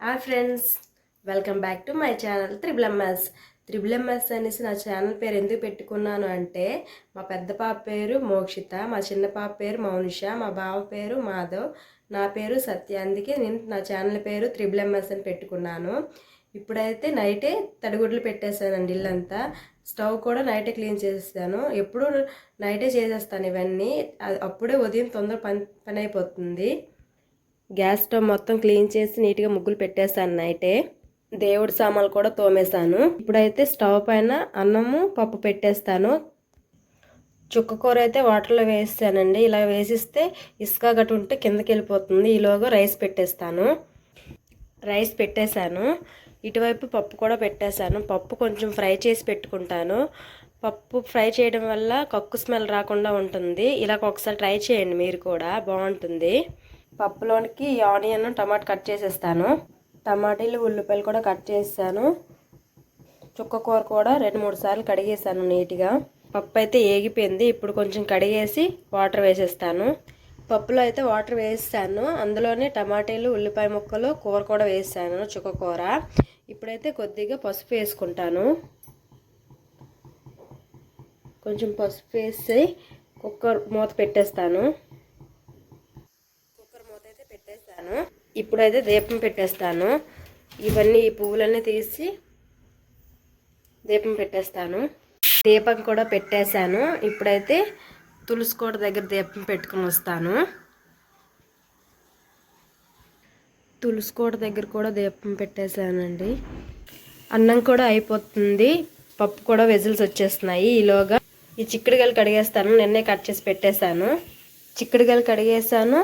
Hi friends, welcome back to my channel triple MS అనేసి నా channel పేరు ఎందుకు పెట్టుకున్నాను అంటే మా పెద్ద పాప పేరు మోక్షిత, మా చిన్న పాప పేరు మౌనిష, మా బావ పేరు మాధవ్, నా పేరు సత్య. అందుకే నేను నా ఛానల్ పేరు త్రిబుల్ ఎంఎస్ అని పెట్టుకున్నాను. ఇప్పుడైతే నైటే తడిగుడ్లు పెట్టేశానండి. ఇల్లంతా స్టవ్ కూడా నైటే క్లీన్ చేసేస్తాను. ఎప్పుడు నైటే చేసేస్తాను ఇవన్నీ, అప్పుడే ఉదయం తొందర పని అయిపోతుంది. గ్యాస్ స్టవ్ మొత్తం క్లీన్ చేసి నీట్గా ముగ్గులు పెట్టేశాను నైటే. దేవుడి సామాన్లు కూడా తోమేశాను. ఇప్పుడైతే స్టవ్ పైన అన్నము పప్పు పెట్టేస్తాను. చుక్క కూర అయితే వాటర్లో వేసానండి. ఇలా వేసిస్తే ఇసుక గట్టు ఉంటే కిందకి వెళ్ళిపోతుంది. ఈలోగా రైస్ పెట్టేశాను. ఇటువైపు పప్పు కూడా పెట్టేశాను. పప్పు కొంచెం ఫ్రై చేసి పెట్టుకుంటాను. పప్పు ఫ్రై చేయడం వల్ల కక్కు స్మెల్ రాకుండా ఉంటుంది. ఇలా ఒకసారి ట్రై చేయండి, మీరు కూడా బాగుంటుంది. పప్పులోనికి ఆనియన్ టమాటా కట్ చేసేస్తాను. టమాటీలు ఉల్లిపాయలు కూడా కట్ చేసాను. చుక్క కూర కూడా 2-3 సార్లు కడిగేసాను నీట్గా. పప్పు అయితే ఏగిపోయింది. ఇప్పుడు కొంచెం కడిగేసి వాటర్ వేసేస్తాను. పప్పులో అయితే వాటర్ వేసాను. అందులోనే టమాటీలు ఉల్లిపాయ ముక్కలు కూర కూడా వేసాను, చుక్క కూర. ఇప్పుడైతే కొద్దిగా పసుపు వేసుకుంటాను. కొంచెం పసుపు వేసి కుక్కర్ మూత పెట్టేస్తాను. ఇప్పుడైతే దీపం పెట్టేస్తాను. ఇవన్నీ ఈ పువ్వులన్నీ తీసి దీపం పెట్టేస్తాను. దీపం కూడా పెట్టేశాను. ఇప్పుడైతే తులసి కోట దగ్గర దీపం పెట్టుకుని వస్తాను. తులసి కోట దగ్గర కూడా దీపం పెట్టేశానండి. అన్నం కూడా అయిపోతుంది. పప్పు కూడా విజిల్స్ వచ్చేస్తున్నాయి. ఈలోగా ఈ చిక్కుడుకాయలు కడిగేస్తాను. నిన్నే కట్ చేసి పెట్టేశాను. చిక్కుడుకాయలు కడిగేసాను.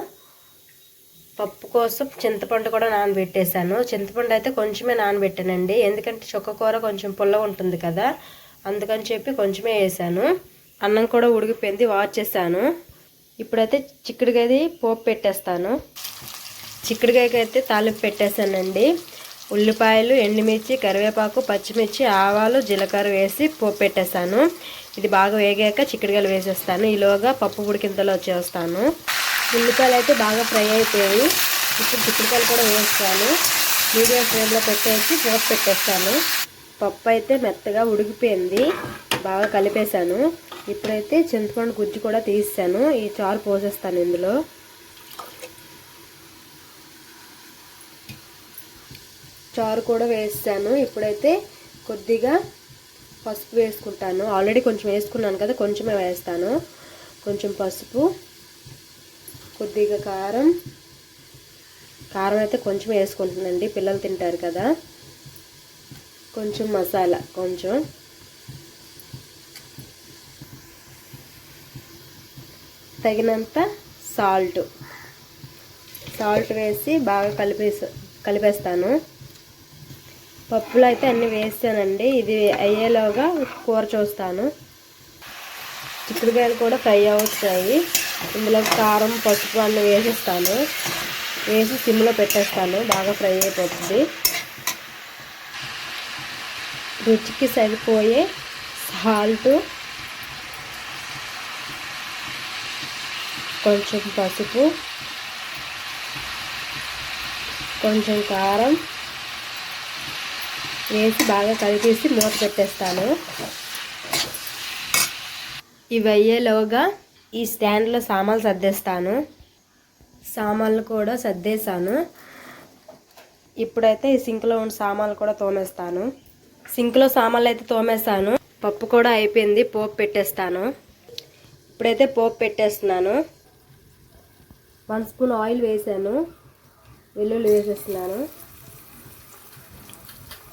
పప్పు కోసం చింతపండు కూడా నానబెట్టేశాను. చింతపండు అయితే కొంచెమే నానబెట్టానండి, ఎందుకంటే చుక్క కూర కొంచెం పుల్ల ఉంటుంది కదా, అందుకని చెప్పి కొంచెమే వేసాను. అన్నం కూడా ఉడికిపోయింది, వార్చేసాను. ఇప్పుడైతే చిక్కుడుకాయది పోపు పెట్టేస్తాను. చిక్కుడుకాయకి అయితే తాలింపు పెట్టేశానండి. ఉల్లిపాయలు, ఎండుమిర్చి, కరివేపాకు, పచ్చిమిర్చి, ఆవాలు, జీలకర్ర వేసి పోపు పెట్టేశాను. ఇది బాగా వేగాక చిక్కుడుకాయలు వేసేస్తాను. ఈలోగా పప్పు ఉడికింతలో వచ్చేస్తాను. ఉల్లిపాయలు అయితే బాగా ఫ్రై అయిపోయాయి. ఇప్పుడు చిక్కుడుకాయలు కూడా వేస్తాను. మీడియం ఫ్లేమ్లో పెట్టేసి పోపు పెట్టేస్తాను. పప్పు అయితే మెత్తగా ఉడికిపోయింది, బాగా కలిపేశాను. ఇప్పుడైతే చింతపండు గుజ్జు కూడా తీసాను. ఈ చారు పోసేస్తాను ఇందులో. చారు కూడా వేసాను. ఇప్పుడైతే కొద్దిగా పసుపు వేసుకుంటాను. ఆల్రెడీ కొంచెం వేసుకున్నాను కదా, కొంచెమే వేస్తాను. కొంచెం పసుపు, కొద్దిగా కారం అయితే కొంచెం వేసుకుంటున్నానండి, పిల్లలు తింటారు కదా. కొంచెం మసాలా, కొంచెం తగినంత సాల్ట్ వేసి బాగా కలిపేస్తాను. పప్పులో అయితే అన్నీ వేసానండి. ఇది అయ్యేలోగా కూర చూస్తాను. చిక్కుడుకాయలు కూడా ఫ్రై అవుతాయి. ఇందులో కారం, పసుపు అన్నీ వేసేస్తాను. వేసి సిమ్లో పెట్టేస్తాను, బాగా ఫ్రై అయిపోతుంది. రుచికి సరిపోయే సాల్ట్, కొంచెం పసుపు, కొంచెం కారం వేసి బాగా కలిపేసి మూత పెట్టేస్తాను. ఇవి అయ్యేలోగా ఈ స్టాండ్లో సామాన్లు సర్దేస్తాను. సామాన్లు కూడా సర్దేశాను. ఇప్పుడైతే ఈ సింక్లో ఉన్న సామాన్లు కూడా తోమేస్తాను. సింక్లో సామాన్లు అయితే తోమేస్తాను. పప్పు కూడా అయిపోయింది, పోపు పెట్టేస్తాను. ఇప్పుడైతే పోపు పెట్టేస్తున్నాను. 1 స్పూన్ ఆయిల్ వేసాను. వెల్లుల్లి వేసేస్తున్నాను.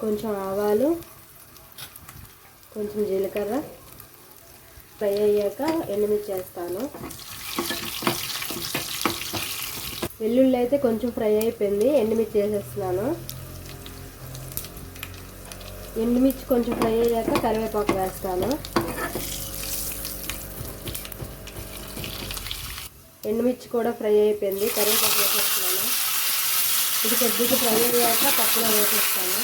కొంచెం ఆవాలు, కొంచెం జీలకర్ర ఫ్రై అయ్యాక ఎండుమిర్చి వేస్తాను. వెల్లుల్లి అయితే కొంచెం ఫ్రై అయిపోయింది, ఎండుమిర్చి వేసేస్తున్నాను. ఎండుమిర్చి కొంచెం ఫ్రై అయ్యాక కరివేపాకు వేస్తాను. ఎండుమిర్చి కూడా ఫ్రై అయిపోయింది, కరివేపాకు వేసేస్తున్నాను. ఇది కొద్దిగా ఫ్రై అయ్యాక పప్పులో వేసేస్తాను.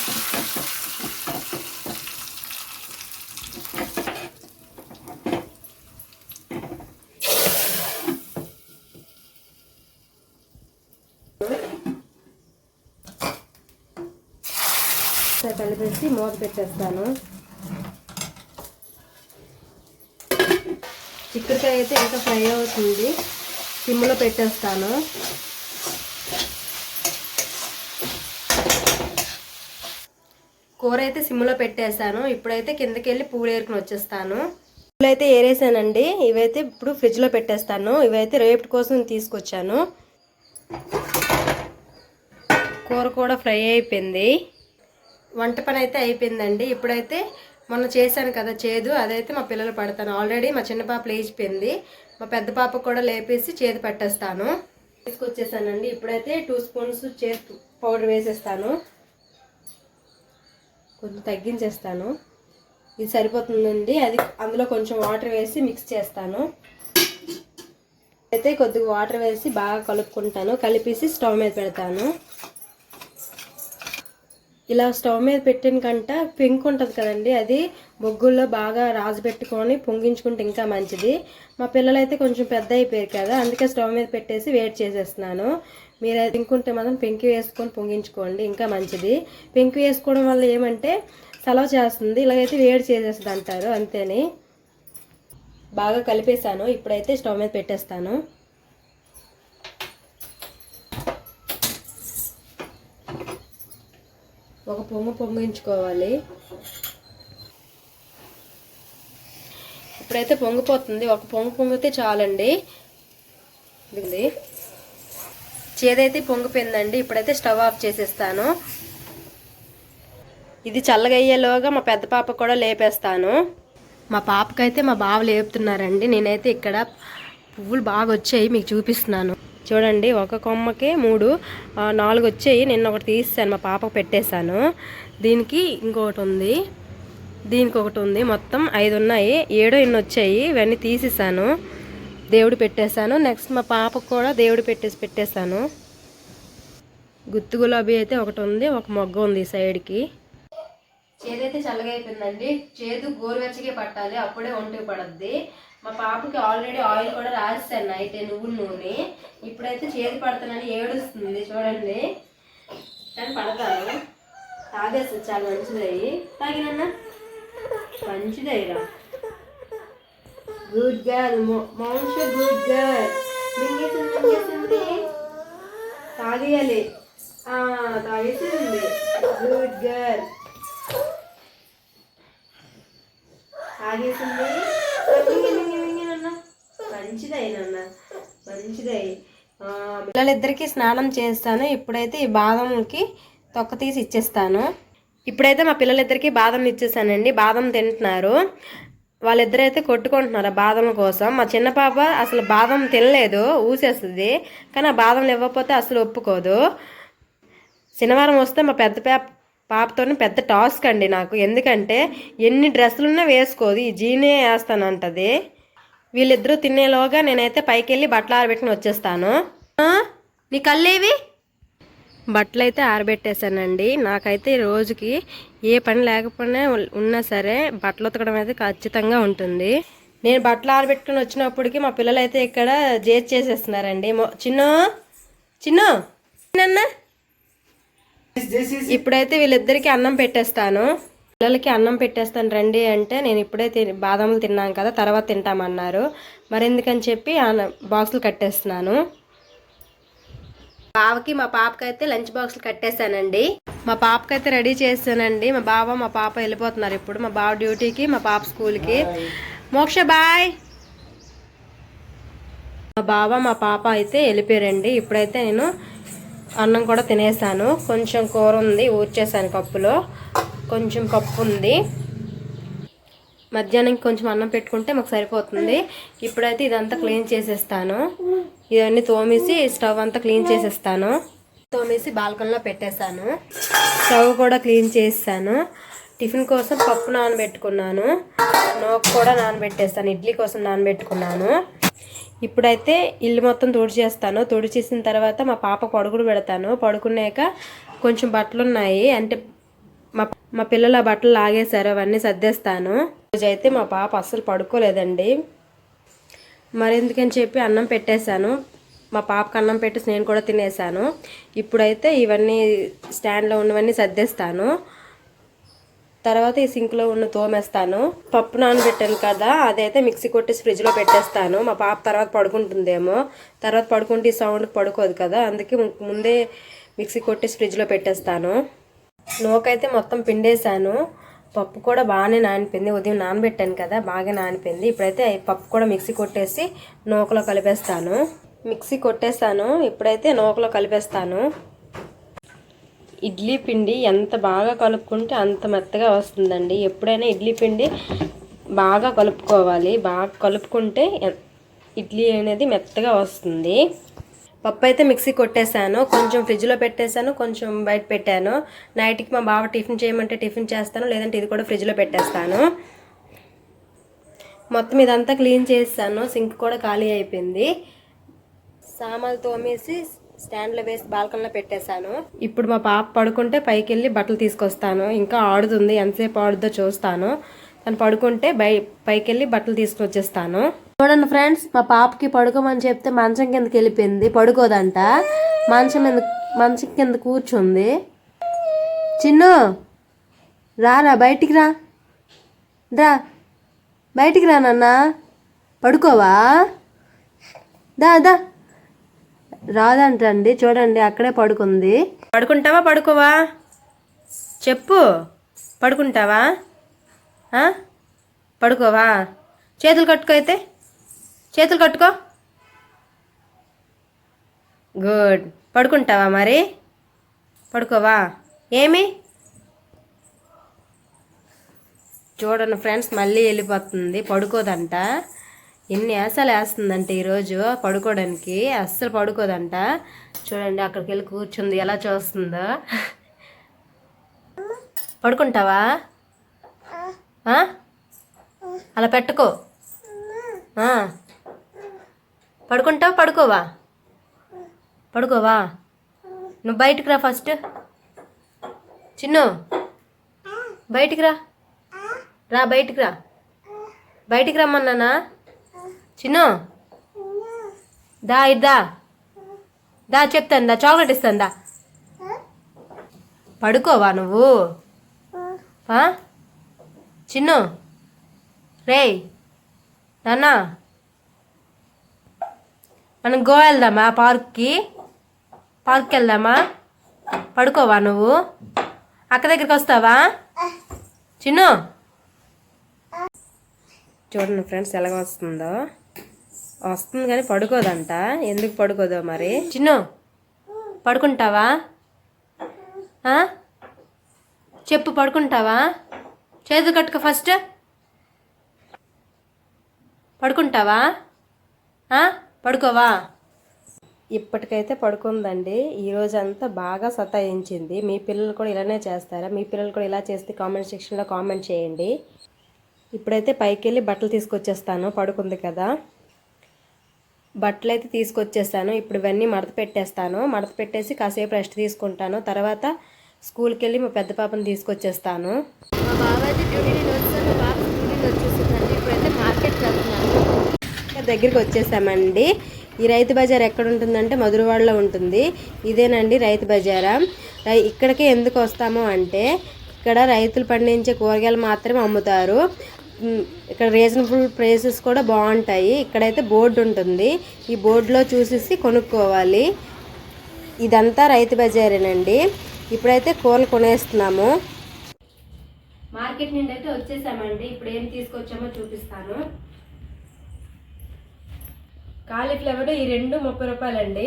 ఒకసారి కలిపేసి మూత పెట్టేస్తాను. చిక్కుడుకాయ అయితే ఇంకా ఫ్రై అవుతుంది, సిమ్లో పెట్టేస్తాను. కూర అయితే సిమ్లో పెట్టేస్తాను. ఇప్పుడైతే కిందకి వెళ్ళి పూలు ఏరుకుని వచ్చేస్తాను. పూలు అయితే ఏరేసానండి. ఇవైతే ఇప్పుడు ఫ్రిడ్జ్లో పెట్టేస్తాను. ఇవైతే రేపటి కోసం తీసుకొచ్చాను. కూర కూడా ఫ్రై అయిపోయింది. వంట పని అయితే అయిపోయిందండి. ఇప్పుడైతే మొన్న చేశాను కదా చేదు, అదైతే మా పిల్లలు పడతాను. ఆల్రెడీ మా చిన్న పాప లేచిపోయింది, మా పెద్ద పాప కూడా లేపేసి చేదు పట్టేస్తాను. తీసుకొచ్చేసానండి. ఇప్పుడైతే 2 స్పూన్స్ చేదు పౌడర్ వేసేస్తాను. కొంచెం తగ్గించేస్తాను, ఇది సరిపోతుందండి. అది అందులో కొంచెం వాటర్ వేసి మిక్స్ చేస్తాను. అయితే కొద్దిగా వాటర్ వేసి బాగా కలుపుకుంటాను. కలిపేసి స్టవ్ మీద పెడతాను. ఇలా స్టవ్ మీద పెట్టిన కంట పెంకు ఉంటుంది కదండి, అది బొగ్గుల్లో బాగా రాజు పెట్టుకొని పొంగించుకుంటే ఇంకా మంచిది. మా పిల్లలైతే కొంచెం పెద్ద అయిపోయారు కదా, అందుకే స్టవ్ మీద పెట్టేసి వేడి చేసేస్తున్నాను. మీరు అది తింకుంటే మాత్రం పెంకు వేసుకొని పొంగించుకోండి, ఇంకా మంచిది. పెంకు వేసుకోవడం వల్ల ఏమంటే సలవ చేస్తుంది, ఇలాగైతే వేడి చేసేస్తుంది అంటారు, అంతేని. బాగా కలిపేసాను. ఇప్పుడైతే స్టవ్ మీద పెట్టేస్తాను. ఒక పొంగించుకోవాలి. ఇప్పుడైతే పొంగిపోతుంది. ఒక పొంగితే చాలండి. ఇది చేదైతే పొంగిపోయిందండి. ఇప్పుడైతే స్టవ్ ఆఫ్ చేసేస్తాను. ఇది చల్లగా అయ్యేలోగా మా పెద్ద పాప కూడా లేపేస్తాను. మా పాపకైతే మా బావ లేపుతున్నారండి. నేనైతే ఇక్కడ పువ్వులు బాగా వచ్చాయి, మీకు చూపిస్తున్నాను చూడండి. ఒక కొమ్మకి 3, 4 వచ్చాయి. నిన్న ఒకటి తీసాను, మా పాపకు పెట్టేశాను. దీనికి ఇంకొకటి ఉంది, దీనికి ఒకటి ఉంది. మొత్తం 5 ఉన్నాయి. 7 ఇన్ని వచ్చాయి. ఇవన్నీ తీసేసాను, దేవుడు పెట్టేశాను. నెక్స్ట్ మా పాపకు కూడా దేవుడు పెట్టేశాను. గుత్తి గులాబీ అయితే ఒకటి ఉంది, ఒక మొగ్గ ఉంది సైడ్కి. చేదైతే చల్లగా అయిపోయిందండి. చేదు గోరువెచ్చగా పట్టాలి, అప్పుడే ఒంటికి పడద్ది. మా పాపకి ఆల్రెడీ ఆయిల్ కూడా రాసేసాను నైట్, నువ్వుల నూనె. ఇప్పుడైతే చేదు పడతానని ఏడుస్తుంది చూడండి, కానీ పడతాను. తాగేస్తుంది, చాలా మంచిదయ్యి. తాగినన్నా మంచిదయ్యరా. Good girl Mounsha, good girl. మింగేసింది, తాగేయాలి. తాగేసింది, గుడ్ గర్ల్. తాగేసింది, మంచిదయ్యనన్న, మంచిదయ్యి. పిల్లలిద్దరికీ స్నానం చేస్తాను. ఇప్పుడైతే ఈ బాదంకి తొక్క తీసి ఇచ్చేస్తాను. ఇప్పుడైతే మా పిల్లలిద్దరికీ బాదం ఇచ్చేసానండి. బాదం తింటున్నారు. వాళ్ళిద్దరైతే కొట్టుకుంటున్నారు ఆ బాదం కోసం. మా చిన్న పాప అసలు బాదం తినలేదు, ఊసేస్తుంది. కానీ ఆ బాదం ఇవ్వకపోతే అసలు ఒప్పుకోదు. శనివారం వస్తే మా పెద్ద పాపతో పెద్ద టాస్క్ అండి నాకు. ఎందుకంటే ఎన్ని డ్రెస్సులున్నా వేసుకోదు, ఈ జీనే వేస్తానంటది. వీళ్ళిద్దరూ తినేలోగా నేనైతే పైకి వెళ్ళి బట్టలు ఆరబెట్టుకుని వచ్చేస్తాను. నీ కళ్ళేవి? బట్టలు అయితే ఆరబెట్టేశానండి. నాకైతే రోజుకి ఏ పని లేకపోయినా ఉన్నా సరే బట్టలు ఉతకడం అయితే ఖచ్చితంగా ఉంటుంది. నేను బట్టలు ఆరబెట్టుకుని వచ్చినప్పటికి మా పిల్లలు అయితే ఇక్కడ చేసేస్తున్నారండి. చిన్న చిన్న ఇప్పుడైతే వీళ్ళిద్దరికి అన్నం పెట్టేస్తాను. పిల్లలకి అన్నం పెట్టేస్తాను రండి అంటే, నేను ఇప్పుడే బాదాములు తిన్నాను కదా, తర్వాత తింటామన్నారు. మరెందుకని చెప్పి బాక్సులు కట్టేస్తున్నాను. బావకి మా పాపకైతే లంచ్ బాక్సులు కట్టేశానండి. మా పాపకైతే రెడీ చేస్తానండి. మా బావ మా పాప వెళ్ళిపోతున్నారు ఇప్పుడు. మా బావ డ్యూటీకి, మా పాప స్కూల్కి. మోక్ష బాయ్. మా బావ మా పాప అయితే వెళ్ళిపోయారండి. ఇప్పుడైతే నేను అన్నం కూడా తినేసాను. కొంచెం కూర ఉంది, ఊర్చేసాను కప్పులో. కొంచెం పప్పు ఉంది. మధ్యాహ్నం కొంచెం అన్నం పెట్టుకుంటే మాకు సరిపోతుంది. ఇప్పుడైతే ఇదంతా క్లీన్ చేసేస్తాను. ఇవన్నీ తోమేసి స్టవ్ అంతా క్లీన్ చేసేస్తాను. తోమేసి బాల్కనీలో పెట్టేశాను. స్టవ్ కూడా క్లీన్ చేస్తాను. టిఫిన్ కోసం పప్పు నానబెట్టుకున్నాను. నోకు కూడా నానబెట్టేస్తాను. ఇడ్లీ కోసం నానబెట్టుకున్నాను. ఇప్పుడైతే ఇల్లు మొత్తం తుడిచేస్తాను. తుడిచేసిన తర్వాత మా పాప పడుకుడు పెడతాను. పడుకున్నాక కొంచెం బట్టలు ఉన్నాయి, అంటే మా పిల్లల బట్టలు లాగేశారు, అవన్నీ సర్దేస్తాను. రోజైతే మా పాప అస్సలు పడుకోలేదండి. మరెందుకని చెప్పి అన్నం పెట్టేశాను. మా పాపకు అన్నం పెట్టేసి నేను కూడా తినేసాను. ఇప్పుడైతే ఇవన్నీ స్టాండ్లో ఉన్నవన్నీ సర్దేస్తాను. తర్వాత ఈ సింక్లో ఉన్న తోమేస్తాను. పప్పు నానబెట్టాను కదా, అదైతే మిక్సీ కొట్టేసి ఫ్రిడ్జ్లో పెట్టేస్తాను. మా పాప తర్వాత పడుకుంటుందేమో, తర్వాత పడుకుంటే ఈ సౌండ్కి పడుకోదు కదా, అందుకే ముందే మిక్సీ కొట్టేసి ఫ్రిడ్జ్లో పెట్టేస్తాను. నూకైతే మొత్తం పిండేశాను. పప్పు కూడా బాగానే నానిపోయింది. ఉదయం నానబెట్టాను కదా, బాగా నానిపోయింది. ఇప్పుడైతే పప్పు కూడా మిక్సీ కొట్టేసి నూకలో కలిపేస్తాను. మిక్సీ కొట్టేస్తాను, ఇప్పుడైతే నూకలో కలిపేస్తాను. ఇడ్లీ పిండి ఎంత బాగా కలుపుకుంటే అంత మెత్తగా వస్తుందండి. ఎప్పుడైనా ఇడ్లీ పిండి బాగా కలుపుకోవాలి. బాగా కలుపుకుంటే ఇడ్లీ అనేది మెత్తగా వస్తుంది. పప్పు అయితే మిక్సీ కొట్టేశాను, కొంచెం ఫ్రిడ్జ్లో పెట్టేశాను, కొంచెం బయట పెట్టాను. నైట్కి మా బావ టిఫిన్ చేయమంటే టిఫిన్ చేస్తాను, లేదంటే ఇది కూడా ఫ్రిడ్జ్లో పెట్టేస్తాను. మొత్తం ఇదంతా క్లీన్ చేస్తాను. సింక్ కూడా ఖాళీ అయిపోయింది. సామాన్లు తోమేసి స్టాండ్లో వేసి బాల్కనీలో పెట్టేశాను. ఇప్పుడు మా పాప పడుకుంటే పైకి వెళ్ళి బట్టలు తీసుకొస్తాను. ఇంకా ఆడుతుంది, ఎంతసేపు ఆడుద్దో చూస్తాను. తను పడుకుంటే పైకి వెళ్ళి బట్టలు తీసుకొచ్చేస్తాను. చూడండి ఫ్రెండ్స్, మా పాపకి పడుకోమని చెప్తే మంచం కిందకి వెళ్ళిపోయింది. పడుకోదంట, మంచం కింద కూర్చుంది. చిన్ను రారా, బయటికి రా, బయటికి రా నాన్న, పడుకోవా, దా రాదంటండి. చూడండి అక్కడే పడుకుంది. పడుకుంటావా పడుకోవా చెప్పు, పడుకుంటావా పడుకోవా? చేతులు కట్టుకో, అయితే చేతులు కట్టుకో. గుడ్. పడుకుంటావా మరి? పడుకోవా? ఏమి? చూడండి ఫ్రెండ్స్, మళ్ళీ వెళ్ళిపోతుంది. పడుకోదంట. ఎన్ని ఆశలు వేస్తుందంటే ఈరోజు పడుకోవడానికి, అస్సలు పడుకోదంట. చూడండి అక్కడికి వెళ్ళి కూర్చుంది, ఎలా చూస్తుందో. పడుకుంటావా? అలా పెట్టుకో. పడుకుంటావా పడుకోవా? పడుకోవా? నువ్వు బయటికి రా ఫస్ట్. చిన్ను బయటికి రా, బయటికి రా, బయటికి రమ్మన్నానా? చిన్ను దా చెప్తాను, చాక్లెట్ ఇస్తాను. పడుకోవా నువ్వు? చిన్ను రేయ్ నాన్న, మనం గోవా వెళ్దామా? పార్క్కి వెళ్దామా? పడుకోవా నువ్వు? అక్క దగ్గరికి వస్తావా? చిన్ను చూడండి ఫ్రెండ్స్ ఎలాగ వస్తుందో. వస్తుంది కానీ పడుకోదంట. ఎందుకు పడుకోదో మరి. చిన్ను పడుకుంటావా? చెప్పు, పడుకుంటావా? చేతులు కట్టుకో ఫస్ట్. పడుకుంటావా? పడుకోవా? ఇప్పటికైతే పడుకుందండి. ఈరోజు అంతా బాగా సతాయించింది. మీ పిల్లలు కూడా ఇలానే చేస్తారా? మీ పిల్లలు కూడా ఇలా చేస్తే కామెంట్ సెక్షన్లో కామెంట్ చేయండి. ఇప్పుడైతే పైకి వెళ్ళి బట్టలు తీసుకొచ్చేస్తాను. పడుకుంది కదా, బట్టలు అయితే తీసుకొచ్చేస్తాను. ఇప్పుడు ఇవన్నీ మడత పెట్టేస్తాను. మడత పెట్టేసి కాసేపు రెస్ట్ తీసుకుంటాను. తర్వాత స్కూల్కి వెళ్ళి మా పెద్ద పాపను తీసుకొచ్చేస్తాను. మా బాబు అయితే డ్యూటీ వచ్చేసాను, మా బాబు స్కూల్కి వచ్చేసిందండి. ఇప్పుడైతే మార్కెట్కి వెళ్తున్నాను. దగ్గరికి వచ్చేసామండి. ఈ రైతు బజార్ ఎక్కడ ఉంటుందంటే మధురవాడలో ఉంటుంది. ఇదేనండి రైతు బజారా. ఇక్కడికే ఎందుకు వస్తాము అంటే ఇక్కడ రైతులు పండించే కూరగాయలు మాత్రమే అమ్ముతారు. ఇక్కడ రీజనబుల్ ప్రైసెస్ కూడా బాగుంటాయి. ఇక్కడైతే బోర్డు ఉంటుంది, ఈ బోర్డులో చూసేసి కొనుక్కోవాలి. ఇదంతా రైతు బజారేనండి. ఇప్పుడైతే కూరలు కొనేస్తున్నాము. మార్కెట్ నుండి అయితే వచ్చేసామండి. ఇప్పుడు ఏం తీసుకొచ్చామో చూపిస్తాను. కాలీఫ్లవర్ ఈ రెండు 30 రూపాయలండి.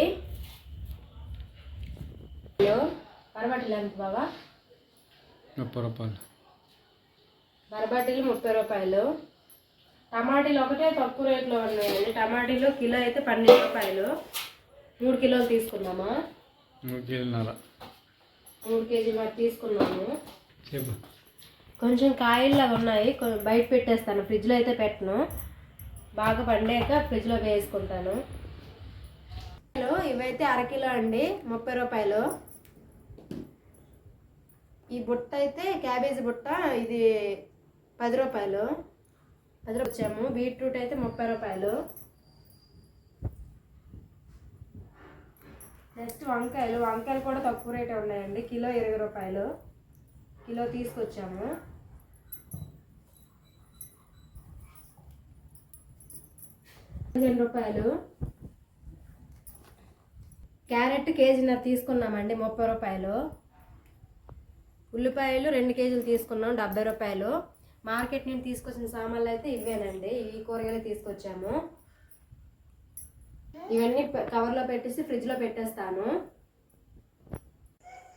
పరవాటిలు ఎంత బావా? 30 రూపాయలు. బరబాటీలు 30 రూపాయలు. టమాటీలు ఒకటే తక్కువ రేట్లో ఉన్నాయండి. టమాటీలు కిలో అయితే 12 రూపాయలు. 3 కిలోలు తీసుకున్నామా? 3 కేజీలు 3 కేజీలు మరి తీసుకున్నాము. కొంచెం కాయల్లాగా ఉన్నాయి, బయట పెట్టేస్తాను. ఫ్రిడ్జ్లో అయితే పెట్టను, బాగా పండాక ఫ్రిడ్జ్లో వేసుకుంటాను. ఇవైతే అరకిలో అండి, 30 రూపాయలు. ఈ బుట్ట అయితే క్యాబేజీ బుట్ట, ఇది 10 రూపాయలు. 10 రూపాయలు వచ్చాము. బీట్రూట్ అయితే 30 రూపాయలు. నెక్స్ట్ వంకాయలు కూడా తక్కువ రేటే ఉన్నాయండి. కిలో 20 రూపాయలు. కిలో తీసుకొచ్చాము. రూపాయలు. క్యారెట్ కేజీన్నర తీసుకున్నామండి, 30 రూపాయలు. ఉల్లిపాయలు 2 కేజీలు తీసుకున్నాం, 70 రూపాయలు. మార్కెట్ నుండి తీసుకొచ్చిన సామాన్లు అయితే ఇవేనండి. ఈ కూరగాయలు తీసుకొచ్చాము. ఇవన్నీ కవర్లో పెట్టేసి ఫ్రిడ్జ్లో పెట్టేస్తాను.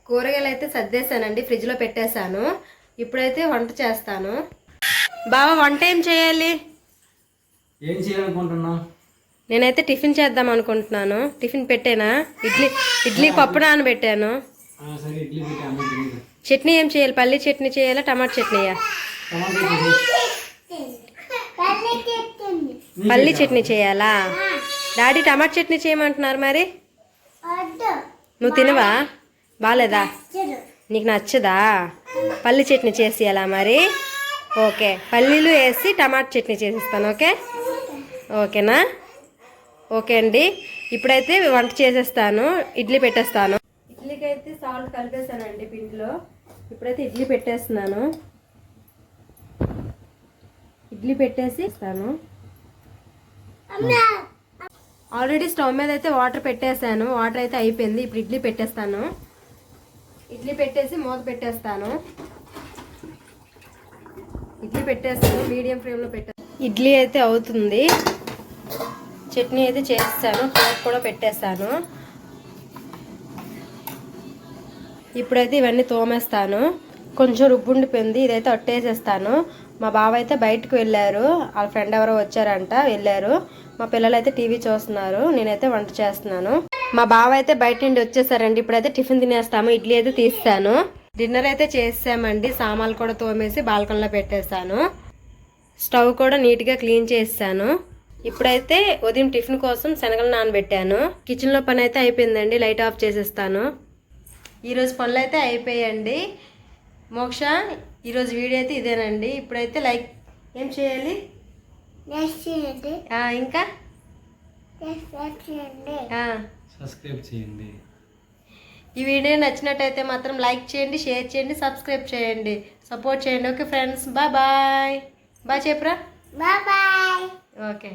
కూరగాయలు అయితే సర్దేశానండి, ఫ్రిడ్జ్లో పెట్టేశాను. ఇప్పుడైతే వంట చేస్తాను. బావ వంట ఏం చేయాలి? ఏం చేయాలనుకుంటున్నావు? నేనైతే టిఫిన్ చేద్దాం అనుకుంటున్నాను. టిఫిన్ పెట్టానా? ఇడ్లీ పప్పు నానబెట్టాను. సరే, ఇడ్లీ పెట్టి చట్నీ ఏం చేయాలి? పల్లి చట్నీ చేయాలా, టమాటా చట్నీయా? పల్లి చట్నీ చేయాలా? డాడీ టమాటా చట్నీ చేయమంటున్నారు. మరి నువ్వు తినవా? బాలేదా? నీకు నచ్చదా? పల్లి చట్నీ చేసేయాలా మరి? ఓకే, పల్లీలు వేసి టమాటా చట్నీ చేసిస్తాను. ఓకే, ఓకేనా? ఓకే అండి. ఇప్పుడైతే వంట చేసేస్తాను, ఇడ్లీ పెట్టేస్తాను. ఇడ్లీకి అయితే సాల్ట్ కలిపేసానండి పిండిలో. ఇప్పుడైతే ఇడ్లీ పెట్టేస్తున్నాను. ఇడ్లీ పెట్టేసి ఇస్తాను. ఆల్రెడీ స్టవ్ మీద అయితే వాటర్ పెట్టేశాను. వాటర్ అయితే అయిపోయింది. ఇప్పుడు ఇడ్లీ పెట్టేస్తాను. ఇడ్లీ పెట్టేసి మూత పెట్టేస్తాను. ఇడ్లీ పెట్టేస్తాను, మీడియం ఫ్లేమ్లో పెట్టేస్తాను. ఇడ్లీ అయితే అవుతుంది. చట్నీ అయితే చేస్తాను, పోపు కూడా పెట్టేస్తాను. ఇప్పుడైతే ఇవన్నీ తోమేస్తాను. కొంచెం రుబ్బుండిపోయింది, ఇదైతే ఒట్టేసేస్తాను. మా బావ అయితే బయటకు వెళ్ళారు, వాళ్ళ ఫ్రెండ్ ఎవరో వచ్చారంట, వెళ్ళారు. మా పిల్లలు అయితే టీవీ చూస్తున్నారు, నేనైతే వంట చేస్తున్నాను. మా బావ అయితే బయట నుండి వచ్చేసారండి. ఇప్పుడైతే టిఫిన్ తినేస్తాము. ఇడ్లీ అయితే తీస్తాను. డిన్నర్ అయితే చేసామండి. సామాన్లు కూడా తోమేసి బాల్కనీలో పెట్టేస్తాను. స్టవ్ కూడా నీట్గా క్లీన్ చేస్తాను. ఇప్పుడైతే ఉదయం టిఫిన్ కోసం శనగలు నానబెట్టాను. కిచెన్లో పని అయితే అయిపోయిందండి, లైట్ ఆఫ్ చేసేస్తాను. ఈరోజు పనులు అయితే అయిపోయాయండి. మోక్ష, ఈరోజు వీడియో అయితే ఇదేనండి. ఇప్పుడైతే లైక్ ఏం చేయాలి? ఇంకా సబ్స్క్రైబ్ చేయండి. ఈ వీడియో నచ్చినట్టయితే మాత్రం లైక్ చేయండి, షేర్ చేయండి, సబ్స్క్రైబ్ చేయండి, సపోర్ట్ చేయండి. Okay friends, bye bye. Bye చెప్పురా. Bye bye. ఓకే.